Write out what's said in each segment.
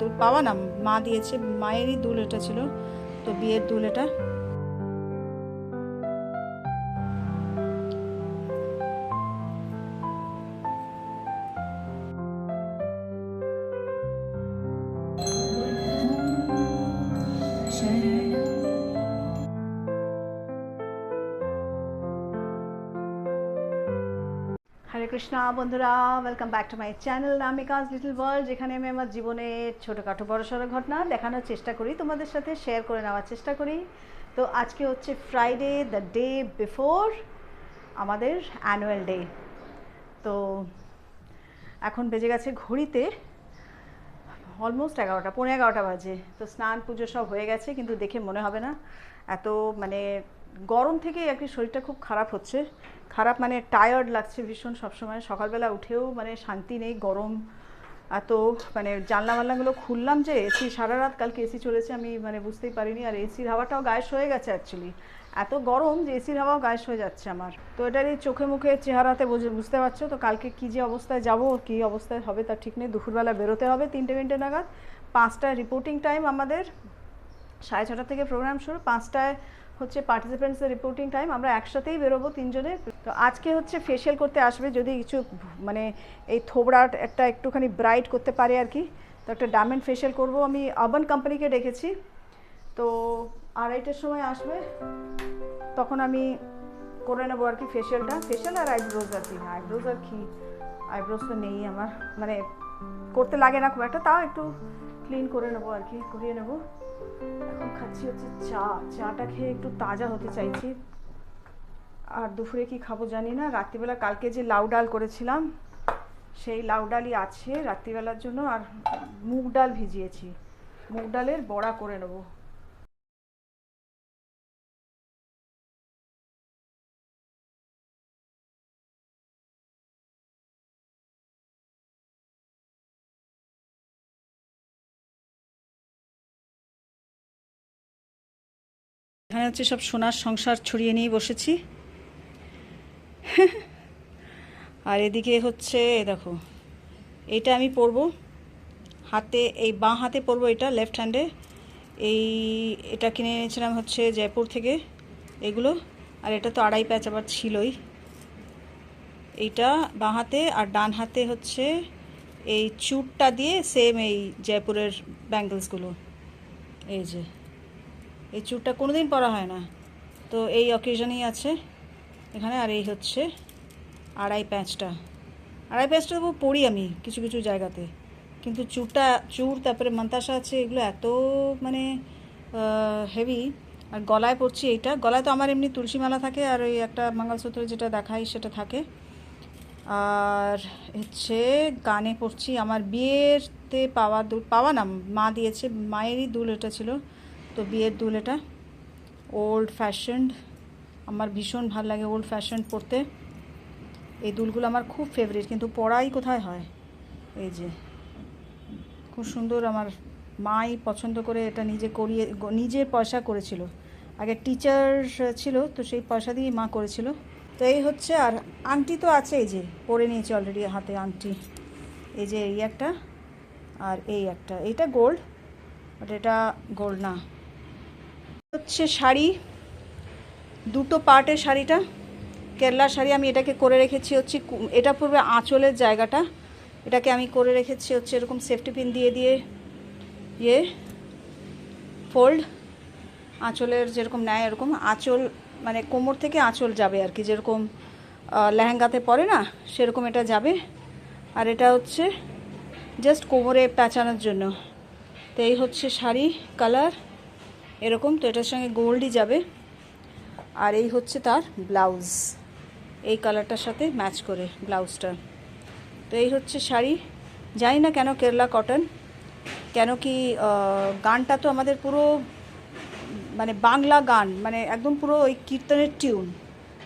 দুল পাওয়া না, মা দিয়েছে, মায়েরই দুল এটা ছিল, তো বিয়ের দুল এটা। হরে কৃষ্ণা বন্ধুরা, welcome back to my channel Namika's little world, যেখানে আমি আমার জীবনের ছোটোখাটো বড়সড় ঘটনা দেখানোর চেষ্টা করি, তোমাদের সাথে শেয়ার করে নেওয়ার চেষ্টা করি। তো আজকে হচ্ছে ফ্রাইডে, দ্য ডে বিফোর আমাদের অ্যানুয়াল ডে। তো এখন বেজে গেছে ঘড়িতে অলমোস্ট 11টা, পৌনে 11টা বাজে। তো স্নান পুজো সব হয়ে গেছে, কিন্তু দেখে মনে হবে না, এত মানে গরম থেকে আর কি শরীরটা খুব খারাপ হচ্ছে। খারাপ মানে টায়ার্ড লাগছে ভীষণ সবসময়, সকালবেলা উঠেও মানে শান্তি নেই, গরম এত। মানে জানলাগুলো খুললাম যে এসি, সারা রাত কালকে এসি চলেছে, আমি মানে বুঝতেই পারিনি। আর এসির হাওয়াটাও গায়েস হয়ে গেছে অ্যাকচুয়ালি, এত গরম যে এসির হাওয়াও গায়েস হয়ে যাচ্ছে আমার। তো এটারই চোখে মুখে চেহারাতে বুঝতে পারছো তো, কালকে কী যে অবস্থায় যাব, কী অবস্থায় হবে তার ঠিক নেই। দুপুরবেলা বেরোতে হবে 3টে নাগাদ, 5টায় রিপোর্টিং টাইম আমাদের, 6:30 থেকে প্রোগ্রাম শুরু, 5টায় হচ্ছে পার্টিসিপেন্টসের রিপোর্টিং টাইম। আমরা একসাথেই বেরোবো 3জনে। তো আজকে হচ্ছে ফেশিয়াল করতে আসবে, যদি কিছু মানে এই থোবড়াট একটা একটুখানি ব্রাইট করতে পারে আর কি। তো একটা ডায়মন্ড ফেশিয়াল করব, আমি আরবান কোম্পানিকে ডেকেছি। তো 2:30টার সময় আসবে, তখন আমি করে নেবো আর কি ফেশিয়াল আর আইব্রোজ আর কি। আইব্রোজ আর কি, আইব্রোজ তো নেই আমার, মানে করতে লাগে না খুব একটা, তাও একটু ক্লিন করে নেবো আর কি, করিয়ে নেবো। এখন খাচ্ছি হচ্ছে চাটা খেয়ে একটু তাজা হতে চাইছি। আর দুপুরে কি খাবো জানি না। রাত্রিবেলা কালকে যে লাউ ডাল করেছিলাম, সেই লাউ ডালই আছে রাত্রিবেলার জন্য। আর মুগ ডাল ভিজিয়েছি, মুগ ডালের বড়া করে নেবো। এখানে হচ্ছে সব সোনার সংসার ছড়িয়ে নিয়ে বসেছি। আর এদিকে হচ্ছে দেখো, এইটা আমি পরবো হাতে, এই বাঁ হাতে পরবো, এটা লেফট হ্যান্ডে। এটা কিনে এনেছিলাম হচ্ছে জয়পুর থেকে এগুলো। আর এটা তো 2.5 প্যাচ আবার ছিলই। এইটা বাঁ হাতে, আর ডান হাতে হচ্ছে এই চুটটা দিয়ে সেম এই জয়পুরের ব্যাঙ্গলসগুলো। এই যে এই চুটটা কোনো দিন পরা হয় না, তো এই অকেশনেই আছে এখানে। আর এই হচ্ছে 2.5 প্যাচটা, 2.5 প্যাচটা তবু পরি আমি কিছু কিছু জায়গাতে, কিন্তু চুর তারপরে মন্তাসা আছে, এগুলো এত মানে হেভি। আর গলায় পরছি এইটা, গলায় তো আমার এমনি তুলসী মালা থাকে, আর ওই একটা মঙ্গলসূত্র যেটা দেখাই সেটা থাকে। আর হচ্ছে কানে পরছি আমার বিয়েতে পাওয়া না, মা দিয়েছে, মায়েরই দুল এটা ছিল, তো বিয়ের দুল এটা। ওল্ড ফ্যাশনড, আমার ভীষণ ভাল লাগে ওল্ড ফ্যাশন পরতে। এই দুলগুলো আমার খুব ফেভারিট, কিন্তু পরাই কোথায় হয়। এই যে খুব সুন্দর, আমার মাই পছন্দ করে এটা নিজের পয়সা করেছিল। আগে টিচার ছিল, তো সেই পয়সা দিয়ে মা করেছিল। তো এই হচ্ছে। আর আংটি তো আছে, এই যে পরে নিয়েছি অলরেডি হাতে আংটি। এই যে এই একটা, আর এই একটা, এইটা গোল্ড, বাট এটা গোল্ড না। হচ্ছে শাড়ি, 2টো পার্টের শাড়িটা, কেরলা শাড়ি। আমি এটাকে করে রেখেছি হচ্ছে, এটা পূর্বে আঁচলের জায়গাটা, এটাকে আমি করে রেখেছি হচ্ছে এরকম সেফটি পিন দিয়ে ফোল্ড, আঁচলের যেরকম নেয় এরকম আঁচল, মানে কোমর থেকে আঁচল যাবে আর কি, যেরকম লেহেঙ্গাতে পরে না সেরকম এটা যাবে। আর এটা হচ্ছে জাস্ট কোমরে প্যাঁচানোর জন্য। তো এই হচ্ছে শাড়ি কালার এরকম, তো এটার সঙ্গে গোল্ডই যাবে। আর এই হচ্ছে তার ব্লাউজ, এই কালারটার সাথে ম্যাচ করে ব্লাউজটা। তো এই হচ্ছে শাড়ি। জানি না কেন কেরলা কটন, কেন কি গানটা তো আমাদের পুরো মানে বাংলা গান, মানে একদম পুরো ওই কীর্তনের টিউন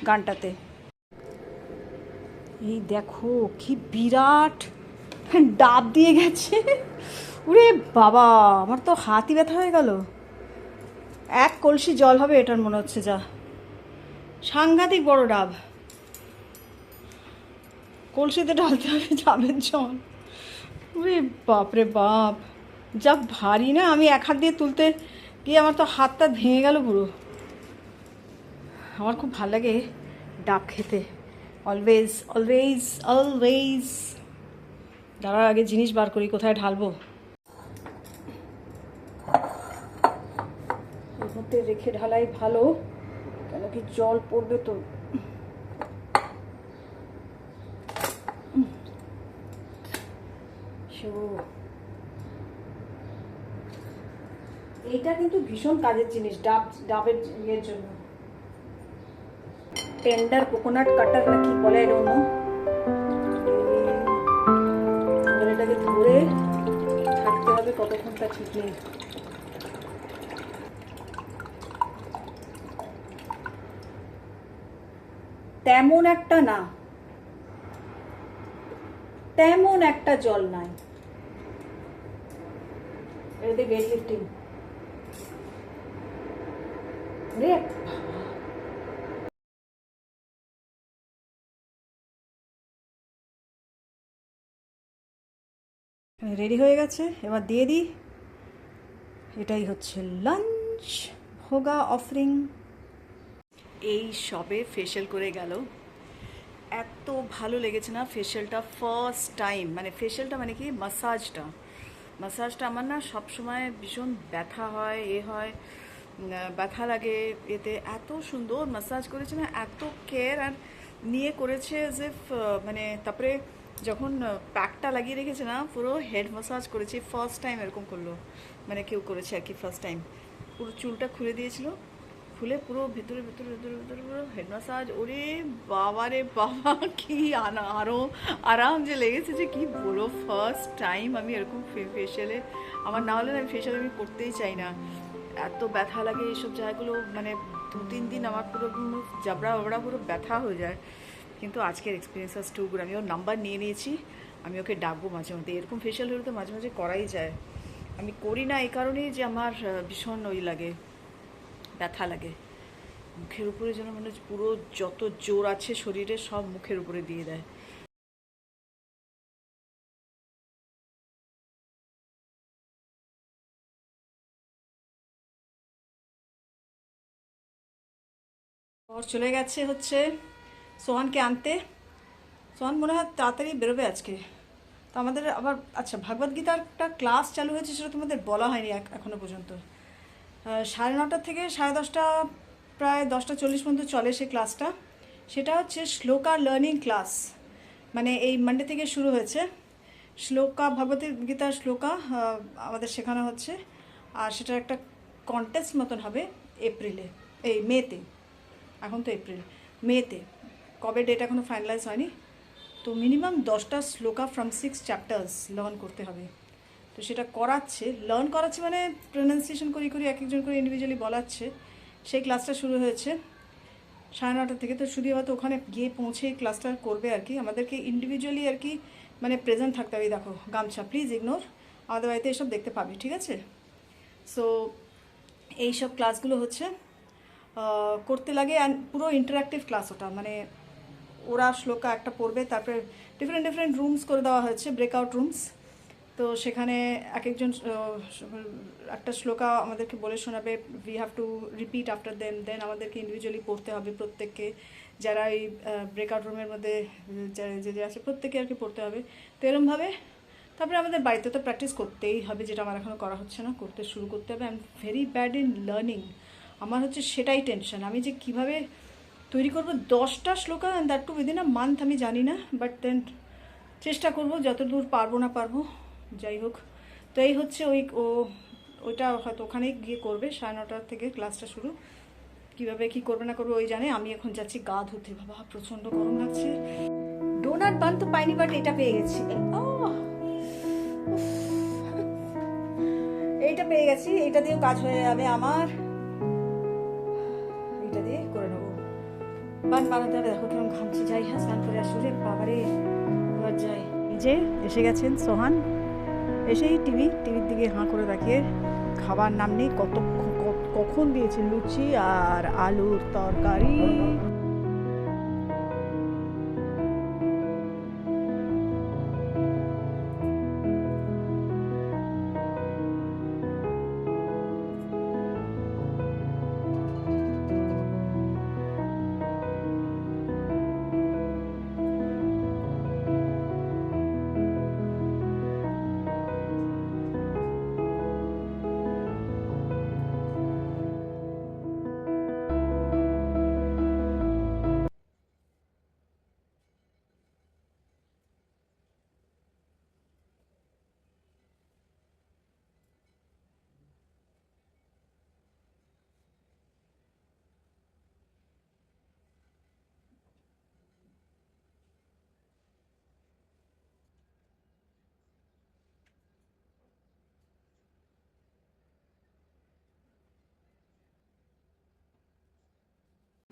গানটাতে। এই দেখো কি বিরাট ডাব দিয়ে গেছে, ওরে বাবা, আমার তো হাতই ব্যথা হয়ে গেল। 1 কলসি জল হবে এটার মনে হচ্ছে, যা সাংঘাতিক বড় ডাব, কলসিতে ঢালতে হবে ডাবের জল। ওরে বাপরে বাপ, যা ভারী না, আমি এক হাত দিয়ে তুলতে গিয়ে আমার তো হাতটা ভেঙে গেল পুরো। আমার খুব ভালো লাগে ডাব খেতে, অলওয়েজ অলওয়েজ অলওয়েজ। দাঁড়ার আগে জিনিস বার করি কোথায় ঢালবো। এর মধ্যে রেখে ঢালাই ভালো, কেন কি জল পড়বে তো। এইটা কিন্তু ভীষণ কাজের জিনিস ডাবের ইয়ের জন্য। টেন্ডার কোকোনাট কাটার না কি বলে এর অন্য, এটাকে ধরে থাকতে হবে কতক্ষণ তা ঠিক নেই। তেমন একটা না, তেমন একটা জল নাই। এটাতে ওয়েট লিফটিং। রেডি হয়ে গেছে, এবার দিয়ে দিই। এটাই হচ্ছে লাঞ্চ ভোগা অফারিং। এই সবে ফেশিয়াল করে গেল, এত ভালো লেগেছে না ফেশিয়ালটা। ফার্স্ট টাইম, মানে ফেশিয়ালটা মানে কি মাসাজটা আমার না সবসময় ভীষণ ব্যথা হয়, হয় ব্যথা লাগে এতে। এত সুন্দর মাসাজ করেছে না, এত কেয়ার আর নিয়ে করেছে যে মানে তারপরে যখন প্যাকটা লাগিয়ে রেখেছে না, পুরো হেড মাসাজ করেছে। ফার্স্ট টাইম এরকম করলো, মানে কেউ করেছে আর কি ফার্স্ট টাইম। পুরো চুলটা খুলে দিয়েছিল, খুলে পুরো ভেতরে ভেতরে ভেতরে ভেতরে পুরো হেড মাসাজ। ওরে বাবা রে বাবা, কি আরও আরাম যে লেগেছে যে কি বলো। ফার্স্ট টাইম আমি এরকম ফেশিয়ালে, আমার না হলে আমি ফেশিয়াল আমি করতেই চাই না, এত ব্যথা লাগে এইসব জায়গাগুলো। মানে 2-3 দিন আমার পুরো জাবড়া বাবড়া পুরো ব্যথা হয়ে যায়। কিন্তু আজকের এক্সপিরিয়েন্স আজ টু গুড। আমি ওর নাম্বার নিয়ে নিয়েছি, আমি ওকে ডাকবো মাঝে মধ্যে। এরকম ফেশিয়াল হলে তো মাঝে মাঝে করাই যায়। আমি করি না এই কারণেই যে আমার ভীষণ ওই লাগে, ব্যথা লাগে মুখের উপরে, যেন মানে পুরো যত জোর আছে শরীরে সব মুখের উপরে দিয়ে দেয়। ওর চলে গেছে হচ্ছে সোহানকে আনতে। সোহান মনে হয় তাড়াতাড়ি বেরোবে আজকে। তো আমাদের আবার আচ্ছা, ভাগবত গীতার একটা ক্লাস চালু হয়েছে, সেটা তোমাদের বলা হয়নি এখনো পর্যন্ত। 9:30 থেকে 10:30, প্রায় 10:40 পর্যন্ত চলে সেই ক্লাসটা। সেটা হচ্ছে শ্লোকা লার্নিং ক্লাস, মানে এই মানডে থেকে শুরু হয়েছে। শ্লোকা, ভগবত গীতার শ্লোকা আমাদের শেখানো হচ্ছে। আর সেটার একটা কন্টেস্ট মতন হবে এপ্রিলে, এই মেতে। এখন তো এপ্রিল, মেতে কবে ডেট এখনও ফাইনালাইজ হয়নি। তো মিনিমাম 10টা শ্লোকা ফ্রম 6 চ্যাপ্টার্স লার্ন করতে হবে। তো সেটা লার্ন করাচ্ছে, মানে প্রনাউন্সিয়েশন করি এক একজন করে ইন্ডিভিজুয়ালি বলাচ্ছে। সেই ক্লাসটা শুরু হয়েছে 9:30 থেকে। তো শুধু হয়তো ওখানে গিয়ে পৌঁছে ক্লাসটা করবে আর কি। আমাদেরকে ইন্ডিভিজুয়ালি আর কি মানে প্রেজেন্ট থাকতে হবে। দেখো গামছা, প্লিজ ইগনোর, আমাদের বাড়িতে এসব দেখতে পাবি, ঠিক আছে? সো এইসব ক্লাসগুলো হচ্ছে করতে লাগে। অ্যান্ড পুরো ইন্টারাক্টিভ ক্লাস ওটা, মানে ওরা শ্লোকা একটা পড়বে, তারপরে ডিফারেন্ট ডিফারেন্ট রুমস করে দেওয়া হয়েছে, ব্রেকআউট রুমস। তো সেখানে এক একজন একটা শ্লোকা আমাদেরকে বলে শোনাবে। We have to repeat after then আমাদেরকে ইন্ডিভিজুয়ালি পড়তে হবে প্রত্যেককে, যারা এই ব্রেকআউট রুমের মধ্যে যে আছে প্রত্যেকে আর কি পড়তে হবে। তো এরমভাবে তারপরে আমাদের বাড়িতে তো প্র্যাকটিস করতেই হবে, যেটা আমার এখনও করা হচ্ছে না, করতে শুরু করতে হবে। I am very bad in learning, আমার হচ্ছে সেটাই টেনশন। আমি যে কীভাবে তৈরি করবো 10টা shloka, and that too within a month, আমি জানি না, বাট দেন চেষ্টা করবো যতদূর পারবো না পারবো, যাই হোক। তো এই হচ্ছে ওইটা হয়তো ওখানেই গিয়ে করবে। 9:30 থেকে ক্লাসটা শুরু। কীভাবে কী করবে না করবে ওই জানে। আমি এখন যাচ্ছি গা ধুতে, বাবা প্রচণ্ড গরম লাগছে। ডোনাট বান তো পাইনি, বাট এটা পেয়ে গেছি। এইটা পেয়ে গেছি, এইটা দিয়েও কাজ হয়ে যাবে আমার। এইটা দিয়ে করে নেবো। বান বানাতে হবে। দেখো কেমন ঘামছি। যাই, হ্যাঁ স্নান করে আসলে বাবারে, এবার যাই। যে এসে গেছেন সোহান, এসেই টিভির দিকে হাঁ করে তাকিয়ে, খাবার নাম নেই। কখন দিয়েছে লুচি আর আলুর তরকারি।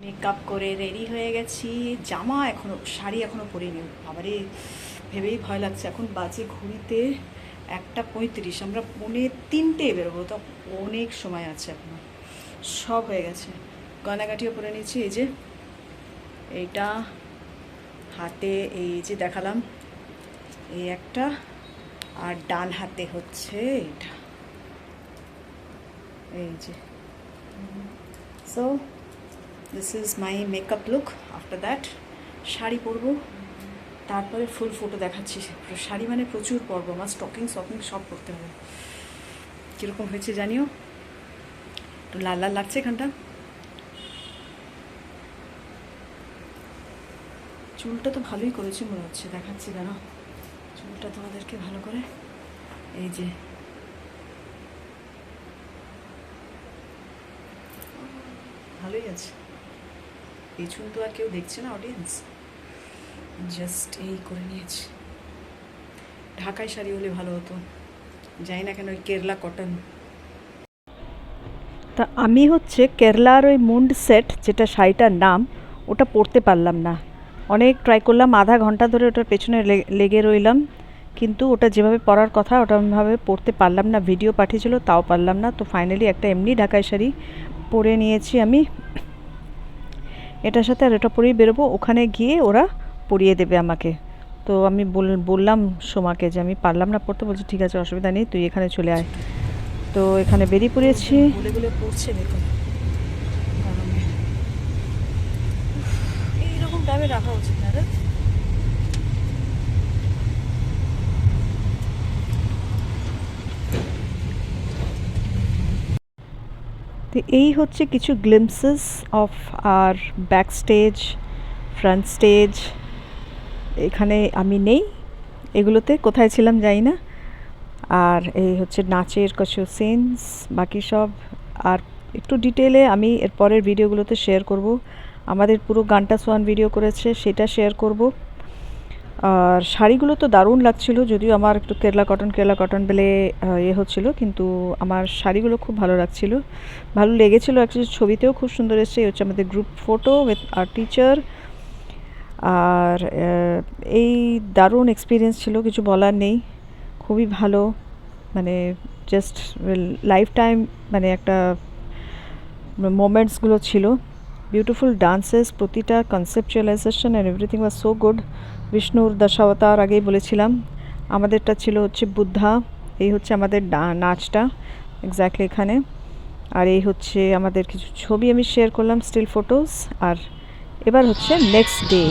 মেকআপ করে রেডি হয়ে গেছি, জামা এখনও, শাড়ি এখনও পরিনি। আবারে ভেবেই ভয় লাগছে। এখন বাজে ঘড়িতে 1:35, আমরা 2:45 বেরোবো, তো অনেক সময় আছে এখনো। সব হয়ে গেছে, গয়নাগাটিও পরে নিয়েছি। এই যে এইটা হাতে, এই যে দেখালাম এই একটা, আর ডান হাতে হচ্ছে এইটা, এই যে। So this is my makeup look. After that sari পরবো, তারপরে ফুল ফটো দেখাচ্ছি। শাড়ি মানে প্রচুর পরবো, আমার স্টকিং সব পরতে হবে। কীরকম হয়েছে জানিও, একটু লাল লাল লাগছে এখানটা। চুলটা তো ভালোই করেছি মনে হচ্ছে, দেখাচ্ছি দাঁড়াও চুলটা তোমাদেরকে ভালো করে। এই যে ভালোই আছে, এই চুল তো আর কেউ দেখছে না অডিয়েন্স, জাস্ট এই করে নিয়েছি। ঢাকাই শাড়ি হলে ভালো হতো, জানি না কেন ওই কেরলা কটন। তা আমি হচ্ছে কেরলার ওই মুন্ড সেট, যেটা শাড়িটার নাম, ওটা পরতে পারলাম না। অনেক ট্রাই করলাম, আধা ঘন্টা ধরে ওটার পেছনে লেগে রইলাম, কিন্তু ওটা যেভাবে পরার কথা ওটাভাবে পরতে পারলাম না। ভিডিও পাঠিয়েছিল তাও পারলাম না। তো ফাইনালি একটা এমনি ঢাকাই শাড়ি পরে নিয়েছি আমি এটার সাথে, আর এটা পরেই বেরোবো। ওখানে গিয়ে ওরা পরিয়ে দেবে আমাকে। তো আমি বললাম সোমাকে যে আমি পারলাম না পড়তে। বলছি ঠিক আছে, অসুবিধা নেই, তুই এখানে চলে আয়। তো এখানে বেরিয়ে পড়েছি। পড়ছে দেখুন, এইরকম টাইমে রাখা উচিত না রে। তো এই হচ্ছে কিছু glimpses of our back stage, front stage. এখানে আমি নেই, এগুলোতে কোথায় ছিলাম জানি না। আর এই হচ্ছে নাচের কিছু সিনস, বাকি সব আর একটু ডিটেলে আমি এর পরের ভিডিওগুলোতে শেয়ার করব। আমাদের পুরো গানটা সোয়ান ভিডিও করেছে, সেটা শেয়ার করব। আর শাড়িগুলো তো দারুণ লাগছিল, যদিও আমার একটু কেরলা কটন বলে হচ্ছিল, কিন্তু আমার শাড়িগুলো খুব ভালো লাগছিল, ভালো লেগেছিলো। অ্যাকচুয়ালি ছবিতেও খুব সুন্দর এসছে। এই হচ্ছে আমাদের group photo with our teacher. আর এই দারুণ এক্সপিরিয়েন্স ছিল, কিছু বলার নেই, খুবই ভালো। মানে জাস্ট লাইফ টাইম, মানে একটা মোমেন্টসগুলো ছিল। বিউটিফুল ডান্সেস, প্রতিটা conceptualization and everything was so good. বিষ্ণুর দশাবতার আগেই বলেছিলাম। আমাদেরটা ছিল হচ্ছে বুদ্ধা। এই হচ্ছে আমাদের নাচটা এক্স্যাক্টলি এখানে। আর এই হচ্ছে আমাদের কিছু ছবি আমি শেয়ার করলাম, স্টিল ফটোস। আর এবার হচ্ছে নেক্সট ডে।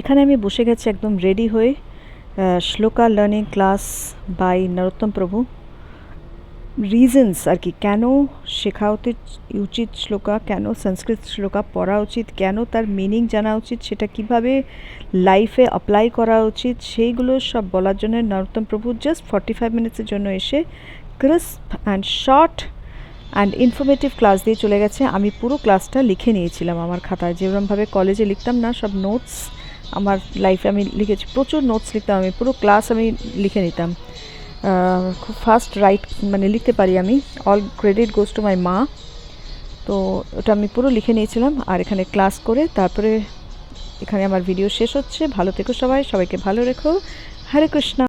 এখানে আমি বসে গেছি একদম রেডি হয়ে, শ্লোকা লার্নিং ক্লাস বাই নরোত্তম প্রভু। রিজনস আর কি, কেন শেখা উচিত শ্লোকা, কেন সংস্কৃত শ্লোকা পড়া উচিত, কেন তার মিনিং জানা উচিত, সেটা কিভাবে লাইফে অ্যাপ্লাই করা উচিত, সেইগুলো সব বলার জন্য নরোত্তম প্রভু জাস্ট 45 মিনিটসের জন্য এসে crisp and short and informative class দিয়ে চলে গেছে। আমি পুরো ক্লাসটা লিখে নিয়েছিলাম আমার খাতায়, যেরকমভাবে কলেজে লিখতাম না সব নোটস, আমার লাইফে আমি লিখেছি, প্রচুর নোটস লিখতাম আমি, পুরো ক্লাস আমি লিখে নিতাম। খুব ফাস্ট মানে লিখতে পারি আমি। All credit goes to my মা। তো ওটা আমি পুরো লিখে নিয়েছিলাম। আর এখানে ক্লাস করে তারপরে এখানে আমার ভিডিও শেষ হচ্ছে। ভালো থেকো সবাই, সবাইকে ভালো রেখো। হরে কৃষ্ণা।